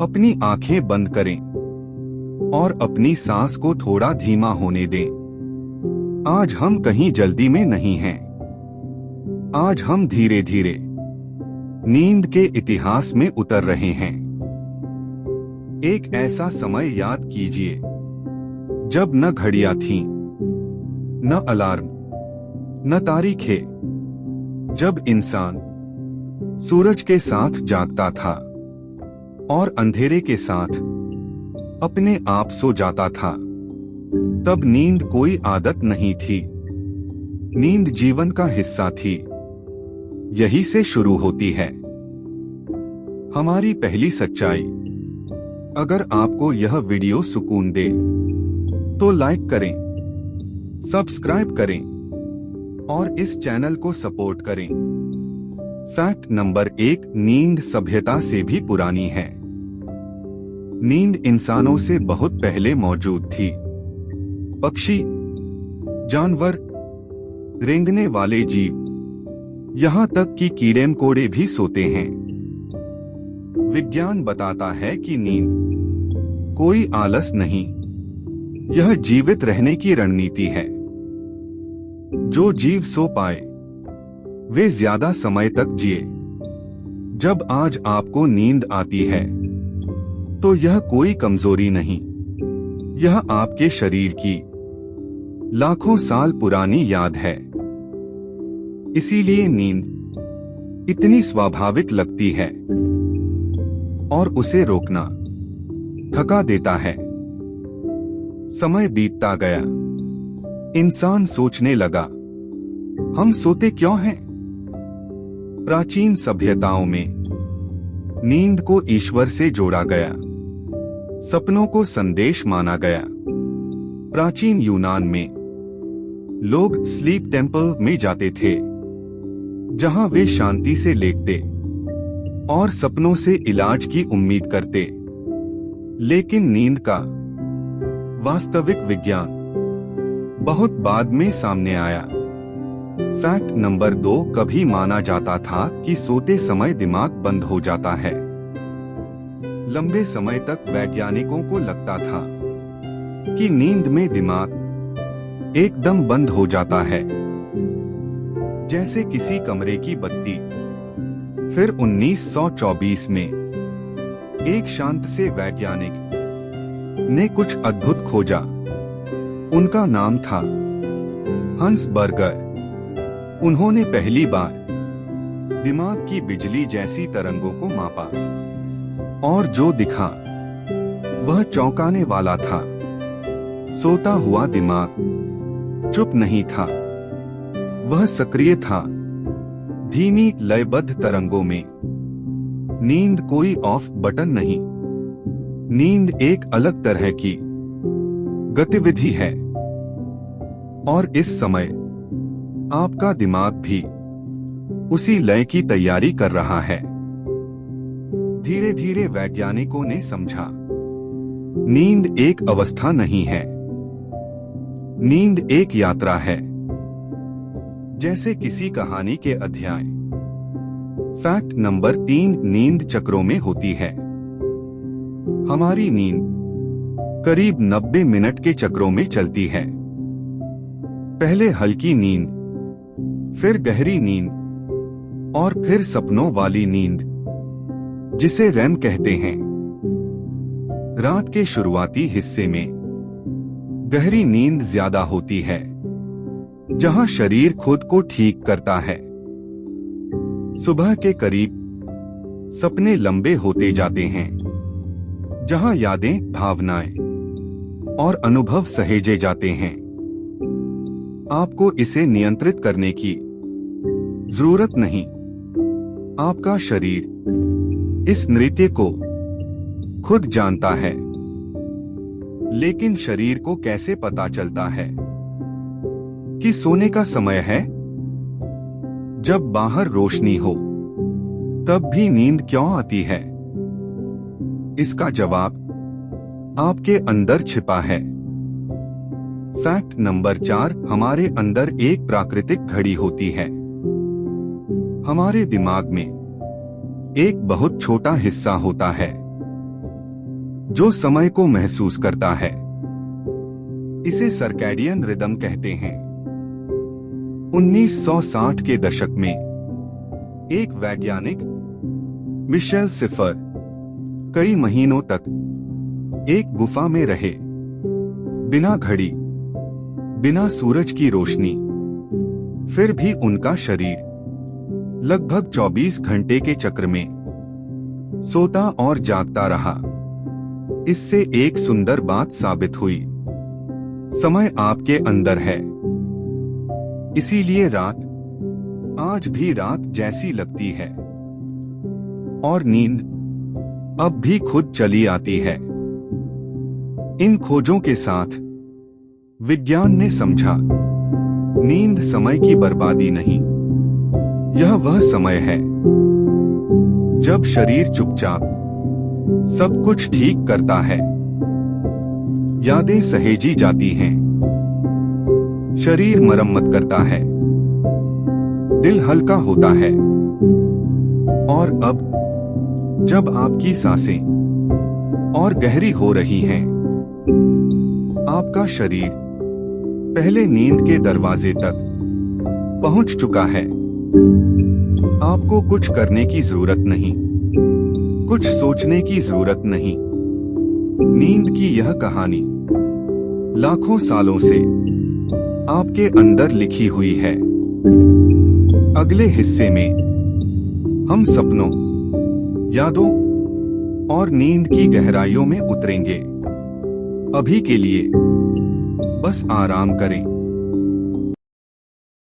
अपनी आंखें बंद करें और अपनी सांस को थोड़ा धीमा होने दें। आज हम कहीं जल्दी में नहीं हैं। आज हम धीरे धीरे नींद के इतिहास में उतर रहे हैं। एक ऐसा समय याद कीजिए जब न घड़ियां थीं, न अलार्म, न तारीखें, जब इंसान सूरज के साथ जागता था और अंधेरे के साथ अपने आप सो जाता था। तब नींद कोई आदत नहीं थी, नींद जीवन का हिस्सा थी। यही से शुरू होती है हमारी पहली सच्चाई। अगर आपको यह वीडियो सुकून दे तो लाइक करें, सब्सक्राइब करें और इस चैनल को सपोर्ट करें। फैक्ट नंबर 1, नींद सभ्यता से भी पुरानी है। नींद इंसानों से बहुत पहले मौजूद थी। पक्षी, जानवर, रेंगने वाले जीव, यहाँ तक कि कीड़े मकोड़े भी सोते हैं। विज्ञान बताता है कि नींद कोई आलस नहीं, यह जीवित रहने की रणनीति है। जो जीव सो पाए वे ज्यादा समय तक जिए। जब आज आपको नींद आती है तो यह कोई कमजोरी नहीं, यह आपके शरीर की लाखों साल पुरानी याद है। इसीलिए नींद इतनी स्वाभाविक लगती है और उसे रोकना थका देता है। समय बीतता गया, इंसान सोचने लगा, हम सोते क्यों हैं? प्राचीन सभ्यताओं में नींद को ईश्वर से जोड़ा गया, सपनों को संदेश माना गया। प्राचीन यूनान में लोग स्लीप टेंपल में जाते थे, जहां वे शांति से लेटते और सपनों से इलाज की उम्मीद करते। लेकिन नींद का वास्तविक विज्ञान बहुत बाद में सामने आया। फैक्ट नंबर 2, कभी माना जाता था कि सोते समय दिमाग बंद हो जाता है। लंबे समय तक वैज्ञानिकों को लगता था कि नींद में दिमाग एकदम बंद हो जाता है, जैसे किसी कमरे की बत्ती। फिर 1924 में एक शांत से वैज्ञानिक ने कुछ अद्भुत खोजा। उनका नाम था हंस बर्गर। उन्होंने पहली बार दिमाग की बिजली जैसी तरंगों को मापा और जो दिखा वह चौंकाने वाला था। सोता हुआ दिमाग चुप नहीं था, वह सक्रिय था, धीमी लयबद्ध तरंगों में। नींद कोई ऑफ बटन नहीं, नींद एक अलग तरह की गतिविधि है। और इस समय आपका दिमाग भी उसी लय की तैयारी कर रहा है। धीरे धीरे वैज्ञानिकों ने समझा, नींद एक अवस्था नहीं है, नींद एक यात्रा है, जैसे किसी कहानी के अध्याय। फैक्ट नंबर 3, नींद चक्रों में होती है। हमारी नींद करीब 90 मिनट के चक्रों में चलती है। पहले हल्की नींद, फिर गहरी नींद और फिर सपनों वाली नींद, जिसे रैम कहते हैं। रात के शुरुआती हिस्से में गहरी नींद ज्यादा होती है, जहां शरीर खुद को ठीक करता है। सुबह के करीब सपने लंबे होते जाते हैं, जहां यादें, भावनाएं और अनुभव सहेजे जाते हैं। आपको इसे नियंत्रित करने की जरूरत नहीं, आपका शरीर इस नृत्य को खुद जानता है। लेकिन शरीर को कैसे पता चलता है कि सोने का समय है? जब बाहर रोशनी हो तब भी नींद क्यों आती है? इसका जवाब आपके अंदर छिपा है। फैक्ट नंबर 4, हमारे अंदर एक प्राकृतिक घड़ी होती है। हमारे दिमाग में एक बहुत छोटा हिस्सा होता है जो समय को महसूस करता है। इसे सर्कैडियन रिदम कहते हैं। 1960 के दशक में एक वैज्ञानिक मिशेल सिफर कई महीनों तक एक गुफा में रहे, बिना घड़ी, बिना सूरज की रोशनी। फिर भी उनका शरीर लगभग 24 घंटे के चक्र में सोता और जागता रहा। इससे एक सुंदर बात साबित हुई, समय आपके अंदर है। इसीलिए रात आज भी रात जैसी लगती है और नींद अब भी खुद चली आती है। इन खोजों के साथ विज्ञान ने समझा, नींद समय की बर्बादी नहीं, यह वह समय है जब शरीर चुपचाप सब कुछ ठीक करता है। यादें सहेजी जाती हैं, शरीर मरम्मत करता है, दिल हल्का होता है। और अब जब आपकी सांसें और गहरी हो रही हैं, आपका शरीर पहले नींद के दरवाजे तक पहुंच चुका है। आपको कुछ करने की जरूरत नहीं, कुछ सोचने की जरूरत नहीं। नींद की यह कहानी लाखों सालों से आपके अंदर लिखी हुई है। अगले हिस्से में हम सपनों, यादों और नींद की गहराइयों में उतरेंगे। अभी के लिए बस आराम करें।